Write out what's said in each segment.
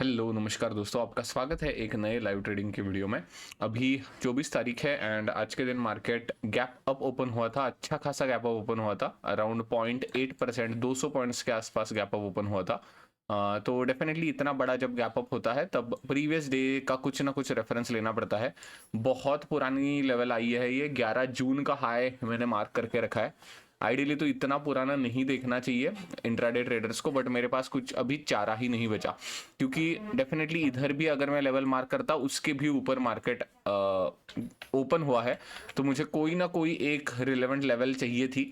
Hello नमस्कार दोस्तों, आपका स्वागत है एक नए लाइव ट्रेडिंग की वीडियो में। अभी 24 तारीख है एंड आज के दिन मार्केट गैप अप ओपन हुआ था। अच्छा खासा गैप अप ओपन हुआ था, अराउंड 0.8%, 200 पॉइंट्स के आसपास गैप अप ओपन हुआ था। तो डेफिनेटली इतना बड़ा जब गैप अप होता है तब प्रीवियस डे का कुछ ना कुछ रेफरेंस लेना पड़ता है। बहुत पुरानी लेवल आई है, ये 11 जून का हाई मैंने मार्क करके रखा है। आइडियली तो इतना पुराना नहीं देखना चाहिए इंट्राडे ट्रेडर्स को, बट मेरे पास कुछ अभी चारा ही नहीं बचा, क्योंकि डेफिनेटली इधर भी अगर मैं लेवल मार्क करता उसके भी ऊपर मार्केट ओपन हुआ है, तो मुझे कोई ना कोई एक रिलेवेंट लेवल चाहिए थी।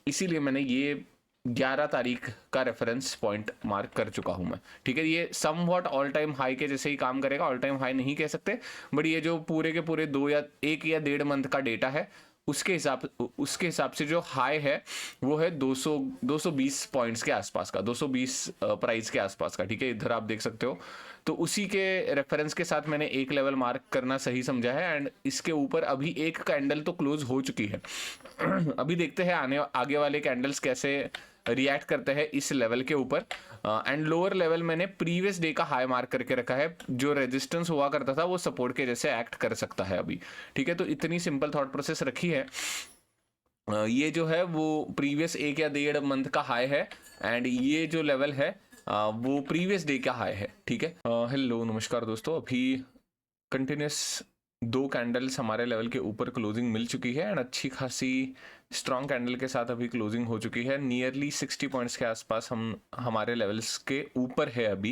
इसीलिए मैंने ये 11 तारीख का रेफरेंस पॉइंट मार्क कर चुका हूं मैं। ठीक है, ये somewhat all time high के जैसे ही काम करेगा। ऑल टाइम हाई नहीं कह सकते, बट ये जो पूरे के पूरे 1 या 1.5 मंथ का डेटा है उसके हिसाब से जो हाई है वो है 220 पॉइंट्स के आसपास का, 220 प्राइस के आसपास का। ठीक है, इधर आप देख सकते हो। तो उसी के रेफरेंस के साथ मैंने एक लेवल मार्क करना सही समझा है एंड इसके ऊपर अभी एक कैंडल तो क्लोज हो चुकी है। अभी देखते हैं आगे वाले कैंडल्स कैसे रिएक्ट करते हैं इस लेवल के ऊपर। एंड लोअर लेवल मैंने प्रीवियस डे का हाई मार्क करके रखा है, जो रेजिस्टेंस हुआ करता था वो सपोर्ट के जैसे एक्ट कर सकता है अभी। ठीक है, तो इतनी सिंपल थॉट प्रोसेस रखी है। ये जो है वो प्रीवियस 1 या 1.5 मंथ का हाई है एंड ये जो लेवल है वो प्रीवियस डे का हाई है। ठीक है, हेलो नमस्कार दोस्तों, अभी कंटिन्यूस 2 कैंडल्स हमारे लेवल के ऊपर क्लोजिंग मिल चुकी है एंड अच्छी खासी स्ट्रॉन्ग कैंडल के साथ अभी क्लोजिंग हो चुकी है। नियरली 60 पॉइंट्स के आसपास हम हमारे लेवल्स के ऊपर है अभी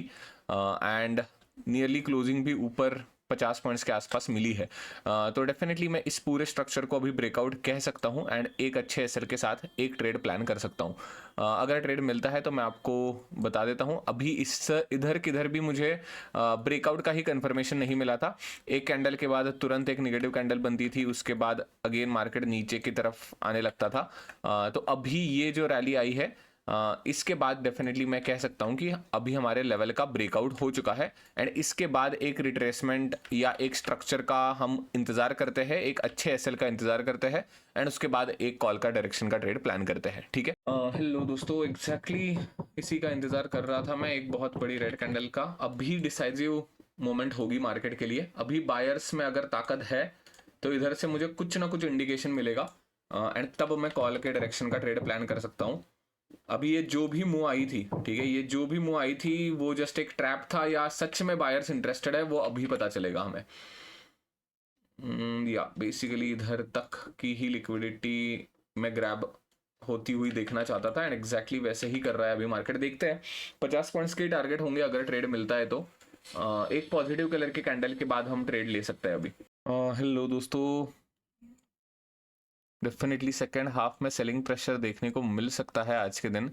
एंड नियरली क्लोजिंग भी ऊपर 50 पॉइंट्स के आसपास मिली है। तो डेफिनेटली मैं इस पूरे स्ट्रक्चर को अभी ब्रेकआउट कह सकता हूं एंड एक अच्छे एसएल के साथ एक ट्रेड प्लान कर सकता हूं। अगर ट्रेड मिलता है तो मैं आपको बता देता हूं। अभी इस इधर किधर भी मुझे ब्रेकआउट का ही कंफर्मेशन नहीं मिला था। एक कैंडल के बाद तुरंत एक निगेटिव कैंडल बनती थी, उसके बाद अगेन मार्केट नीचे की तरफ आने लगता था। तो अभी ये जो रैली आई है इसके बाद डेफिनेटली मैं कह सकता हूं कि अभी हमारे लेवल का ब्रेकआउट हो चुका है एंड इसके बाद एक रिट्रेसमेंट या एक स्ट्रक्चर का हम इंतजार करते हैं, एक अच्छे एसएल का इंतजार करते हैं एंड उसके बाद एक कॉल का डायरेक्शन का ट्रेड प्लान करते हैं। ठीक है, हेलो दोस्तों, एग्जैक्टली इसी का इंतजार कर रहा था मैं, एक बहुत बड़ी रेड कैंडल का। अभी डिसाइसिव मोमेंट होगी मार्केट के लिए। अभी बायर्स में अगर ताकत है तो इधर से मुझे कुछ ना कुछ इंडिकेशन मिलेगा एंड तब मैं कॉल के डायरेक्शन का ट्रेड प्लान कर सकता हूँ। अभी ये जो भी मूव आई थी, ठीक है, ये जो भी मूव आई थी वो जस्ट एक ट्रैप था या सच में बायर्स इंटरेस्टेड है वो अभी पता चलेगा हमें। या बेसिकली इधर तक की ही लिक्विडिटी में ग्रैब होती हुई देखना चाहता था एंड एग्जैक्टली वैसे ही कर रहा है अभी मार्केट। देखते हैं 50 पॉइंट्स के टारगेट होंगे अगर ट्रेड मिलता है तो। एक पॉजिटिव कलर के कैंडल के बाद हम ट्रेड ले सकते हैं अभी। हेलो दोस्तों, डेफिनेटली सेकेंड हाफ में सेलिंग प्रेशर देखने को मिल सकता है आज के दिन।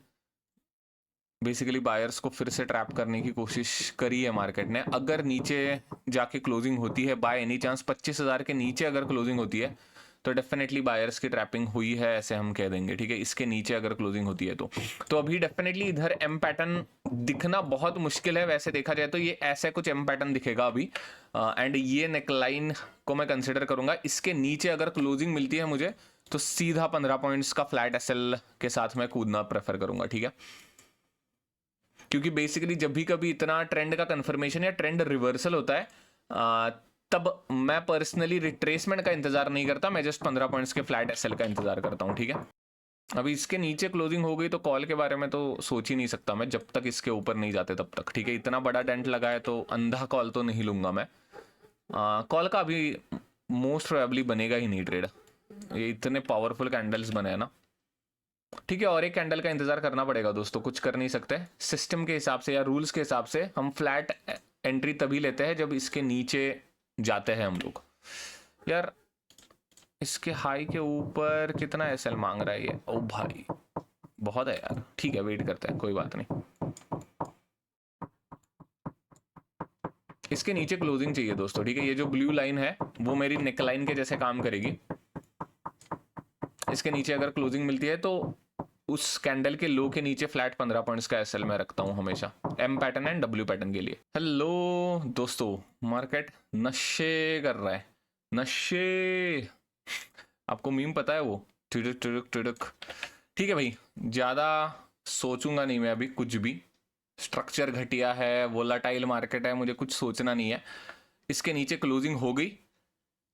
बेसिकली बायर्स को फिर से ट्रैप करने की कोशिश करी है मार्केट ने। अगर नीचे जाके क्लोजिंग होती है बाय एनी चांस 25,000 के नीचे अगर क्लोजिंग होती है तो डेफिनेटली बायर्स की ट्रैपिंग हुई है ऐसे हम कह देंगे। ठीक है, इसके नीचे अगर क्लोजिंग होती है तो अभी डेफिनेटली इधर एम पैटर्न दिखना बहुत मुश्किल है। वैसे देखा जाए तो ये ऐसे कुछ एम पैटर्न दिखेगा अभी एंड ये नेकलाइन को मैं कंसिडर करूंगा। इसके नीचे अगर क्लोजिंग मिलती है मुझे तो सीधा 15 पॉइंट्स का फ्लैट एसएल के साथ मैं कूदना प्रेफर करूंगा। ठीक है, क्योंकि बेसिकली जब भी कभी इतना ट्रेंड का कंफर्मेशन या ट्रेंड रिवर्सल होता है तब मैं पर्सनली रिट्रेसमेंट का इंतजार नहीं करता, मैं जस्ट 15 पॉइंट्स के फ्लैट एसएल का इंतजार करता हूं। ठीक है, अभी इसके नीचे क्लोजिंग हो गई तो कॉल के बारे में तो सोच ही नहीं सकता मैं जब तक इसके ऊपर नहीं जाते तब तक। ठीक है, इतना बड़ा डेंट लगा है तो अंधा कॉल तो नहीं लूंगा मैं। कॉल का अभी मोस्ट प्रोबेबली बनेगा ही नहीं ट्रेड, ये इतने पावरफुल कैंडल्स बने हैं ना। ठीक है, और एक कैंडल का इंतजार करना पड़ेगा दोस्तों, कुछ कर नहीं सकते। सिस्टम के हिसाब से या रूल्स के हिसाब से हम फ्लैट एंट्री तभी लेते हैं जब इसके नीचे जाते हैं हम लोग। यार इसके हाई के ऊपर कितना एसएल मांग रहा है ये? ओ भाई बहुत है यार। ठीक है, वेट करते हैं, कोई बात नहीं। इसके नीचे क्लोजिंग चाहिए दोस्तों। ठीक है, ये जो ब्लू लाइन है वो मेरी नेक लाइन के जैसे काम करेगी। इसके नीचे अगर क्लोजिंग मिलती है तो उस कैंडल के लो के नीचे फ्लैट 15 पॉइंट्स का एसएल में रखता हूं हमेशा, M pattern and W pattern के लिए। हेलो दोस्तों, मार्केट नशे कर रहा है, नशे। आपको मीम पता है वो टुडुक टुडुक टुडुक? ठीक है भाई, ज्यादा सोचूंगा नहीं मैं अभी कुछ भी। स्ट्रक्चर घटिया है, वोलाटाइल मार्केट है, मुझे कुछ सोचना नहीं है। इसके नीचे क्लोजिंग हो गई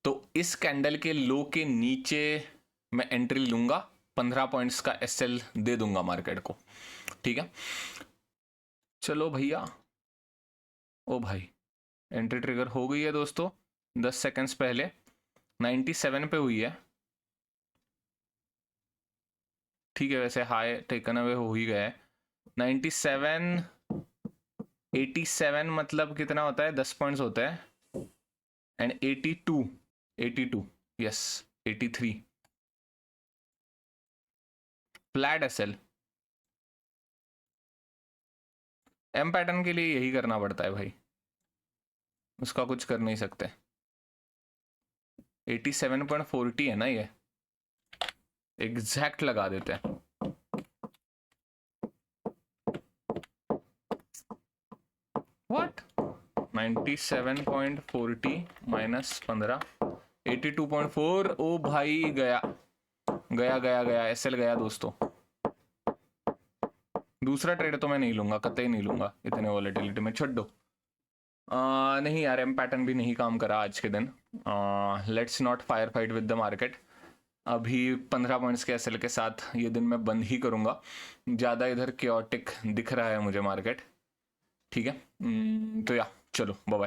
तो इस कैंडल के लो के नीचे मैं एंट्री लूंगा, 15 पॉइंट्स का एसएल दे दूंगा मार्केट को। ठीक है, चलो भैया। ओ भाई, एंट्री ट्रिगर हो गई है दोस्तों 10 सेकंड्स पहले, 97 पे हुई है। ठीक है, वैसे हाई टेकन अवे हो ही गया है। 97 87 मतलब कितना होता है, 10 पॉइंट्स होता है। And 82 yes 83 flat SL. M pattern के लिए यही करना पड़ता है भाई, उसका कुछ कर नहीं सकते। 87.40 है ना, ये एग्जैक्ट लगा देते हैं। What, 97.40 minus 15, 82.4। ओ भाई गया गया गया गया, एसएल गया दोस्तों। दूसरा ट्रेड तो मैं नहीं लूंगा, कतई नहीं लूंगा इतने वॉलेटिलिटी में, छੱड दो। नहीं यार, एम पैटर्न भी नहीं काम करा आज के दिन। Let's not fire fight with the market. अभी 15 पॉइंट्स के एसएल के साथ ये दिन मैं बंद ही करूंगा। ज़्यादा इधर क्योटिक दिख रहा है मुझे मार्केट। ठीक है, तो या चलो बाय बाय।